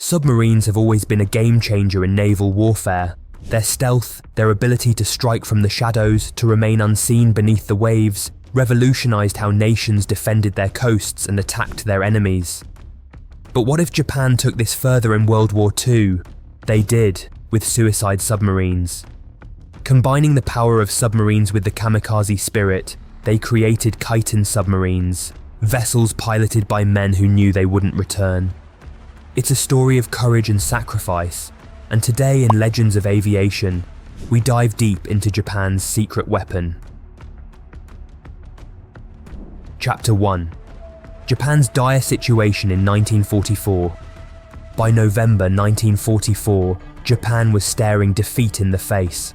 Submarines have always been a game changer in naval warfare. Their stealth, their ability to strike from the shadows, to remain unseen beneath the waves, revolutionized how nations defended their coasts and attacked their enemies. But what if Japan took this further in World War II? They did, with suicide submarines. Combining the power of submarines with the kamikaze spirit, they created Kaiten submarines, vessels piloted by men who knew they wouldn't return. It's a story of courage and sacrifice, and today in Legends of Aviation, we dive deep into Japan's secret weapon. Chapter 1. Japan's dire situation in 1944. By November 1944, Japan was staring defeat in the face.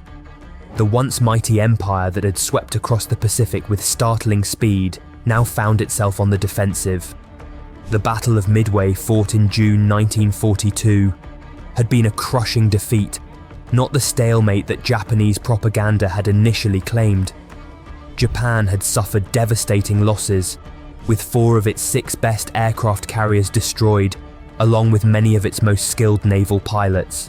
The once mighty empire that had swept across the Pacific with startling speed now found itself on the defensive. The Battle of Midway, fought in June 1942, had been a crushing defeat, not the stalemate that Japanese propaganda had initially claimed. Japan had suffered devastating losses, with 4 of its 6 best aircraft carriers destroyed, along with many of its most skilled naval pilots.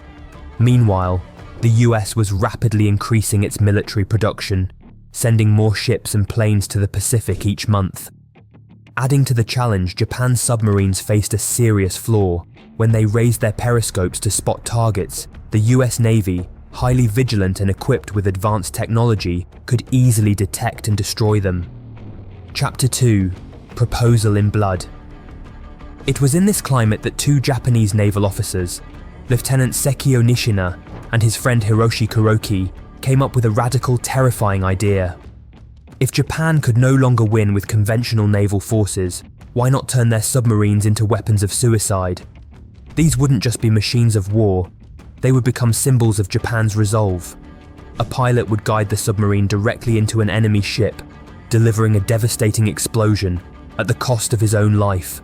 Meanwhile, the US was rapidly increasing its military production, sending more ships and planes to the Pacific each month. Adding to the challenge, Japan's submarines faced a serious flaw. When they raised their periscopes to spot targets, the US Navy, highly vigilant and equipped with advanced technology, could easily detect and destroy them. Chapter 2. Proposal in Blood. It was in this climate that 2 Japanese naval officers, Lieutenant Sekio Nishina and his friend Hiroshi Kuroki, came up with a radical, terrifying idea. If Japan could no longer win with conventional naval forces, why not turn their submarines into weapons of suicide? These wouldn't just be machines of war, they would become symbols of Japan's resolve. A pilot would guide the submarine directly into an enemy ship, delivering a devastating explosion at the cost of his own life.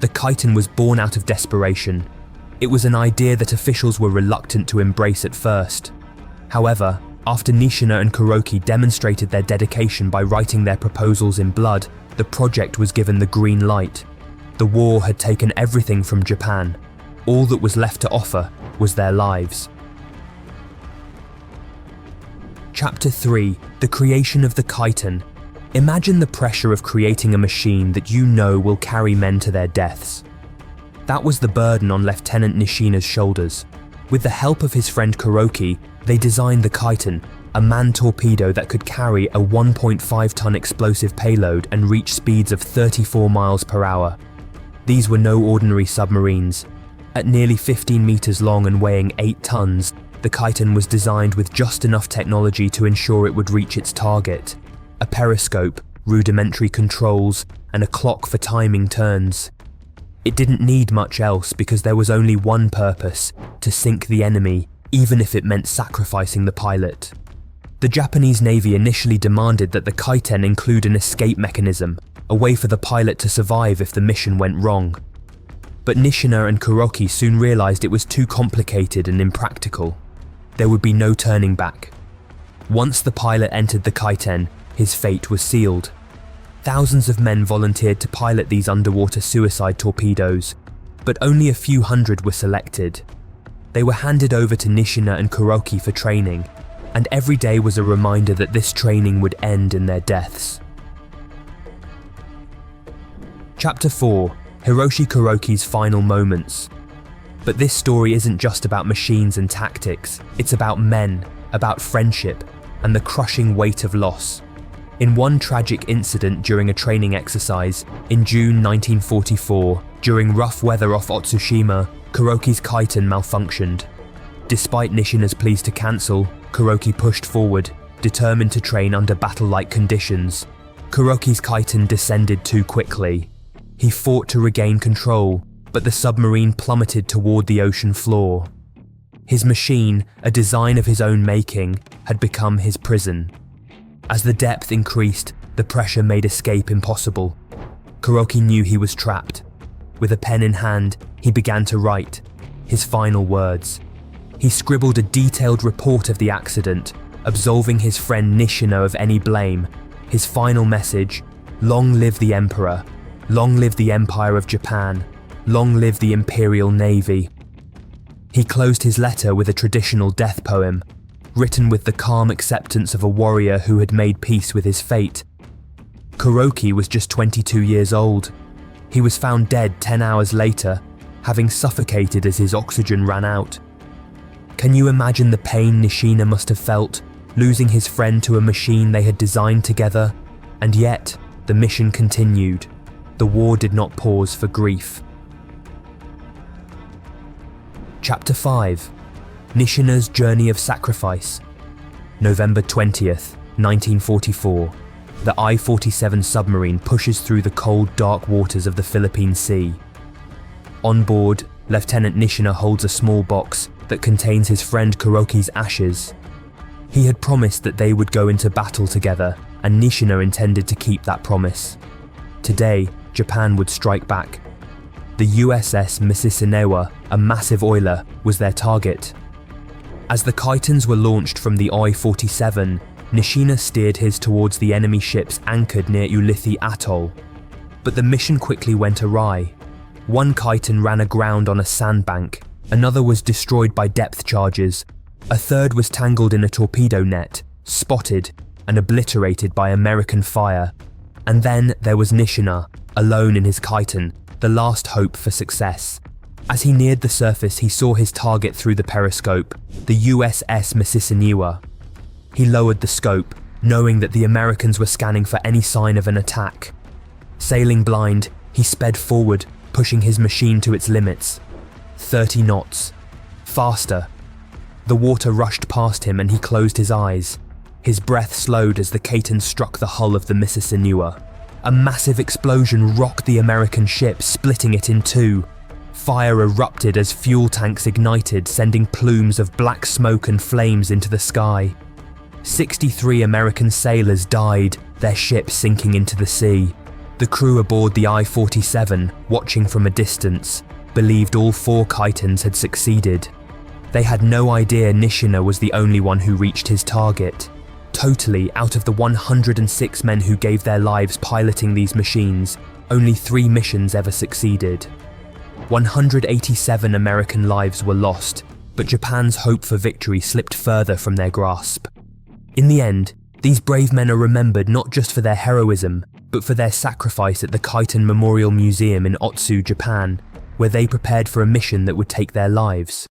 The Kaiten was born out of desperation. It was an idea that officials were reluctant to embrace at first. However, after Nishina and Kuroki demonstrated their dedication by writing their proposals in blood, the project was given the green light. The war had taken everything from Japan. All that was left to offer was their lives. Chapter 3. The creation of the Kaiten. Imagine the pressure of creating a machine that you know will carry men to their deaths. That was the burden on Lieutenant Nishina's shoulders. With the help of his friend Kuroki, they designed the Kaiten, a manned torpedo that could carry a 1.5-ton explosive payload and reach speeds of 34 miles per hour. These were no ordinary submarines. At nearly 15 meters long and weighing 8 tons, the Kaiten was designed with just enough technology to ensure it would reach its target: a periscope, rudimentary controls, and a clock for timing turns. It didn't need much else because there was only one purpose: to sink the enemy, even if it meant sacrificing the pilot. The Japanese Navy initially demanded that the Kaiten include an escape mechanism, a way for the pilot to survive if the mission went wrong. But Nishina and Kuroki soon realized it was too complicated and impractical. There would be no turning back. Once the pilot entered the Kaiten, his fate was sealed. Thousands of men volunteered to pilot these underwater suicide torpedoes, but only a few hundred were selected. They were handed over to Nishina and Kuroki for training, and every day was a reminder that this training would end in their deaths. Chapter 4. Hiroshi Kuroki's final moments. But this story isn't just about machines and tactics, it's about men, about friendship, and the crushing weight of loss. In one tragic incident during a training exercise in June 1944, during rough weather off Otsushima, Kuroki's Kaiten malfunctioned. Despite Nishina's pleas to cancel, Kuroki pushed forward, determined to train under battle-like conditions. Kuroki's Kaiten descended too quickly. He fought to regain control, but the submarine plummeted toward the ocean floor. His machine, a design of his own making, had become his prison. As the depth increased, the pressure made escape impossible. Kuroki knew he was trapped. With a pen in hand, he began to write his final words. He scribbled a detailed report of the accident, absolving his friend Nishina of any blame. His final message: "Long live the Emperor, long live the Empire of Japan, Long live the Imperial Navy. He closed his letter with a traditional death poem, written with the calm acceptance of a warrior who had made peace with his fate. Kuroki was just 22 years old. He was found dead 10 hours later, having suffocated as his oxygen ran out. Can you imagine the pain Nishina must have felt, losing his friend to a machine they had designed together? And yet, the mission continued. The war did not pause for grief. Chapter 5. Nishina's Journey of Sacrifice. November 20th, 1944. The I-47 submarine pushes through the cold, dark waters of the Philippine Sea. On board, Lieutenant Nishina holds a small box that contains his friend Kuroki's ashes. He had promised that they would go into battle together, and Nishina intended to keep that promise. Today, Japan would strike back. The USS Mississauga, a massive oiler, was their target. As the Kitons were launched from the I-47, Nishina steered his towards the enemy ships anchored near Ulithi Atoll. But the mission quickly went awry. One Kiton ran aground on a sandbank, another was destroyed by depth charges, a third was tangled in a torpedo net, spotted, and obliterated by American fire. And then there was Nishina, alone in his Kiton, the last hope for success. As he neared the surface, he saw his target through the periscope, the USS Mississauga. He lowered the scope, knowing that the Americans were scanning for any sign of an attack. Sailing blind, he sped forward, pushing his machine to its limits. 30 knots. Faster. The water rushed past him and he closed his eyes. His breath slowed as the Kiton struck the hull of the Mississauga. A massive explosion rocked the American ship, splitting it in two. Fire erupted as fuel tanks ignited, sending plumes of black smoke and flames into the sky. 63 American sailors died, their ship sinking into the sea. The crew aboard the I-47, watching from a distance, believed all 4 Kitons had succeeded. They had no idea Nishina was the only one who reached his target. Totally, out of the 106 men who gave their lives piloting these machines, only 3 missions ever succeeded. 187 American lives were lost, but Japan's hope for victory slipped further from their grasp. In the end, these brave men are remembered not just for their heroism, but for their sacrifice at the Kiton Memorial Museum in Otsu, Japan, where they prepared for a mission that would take their lives.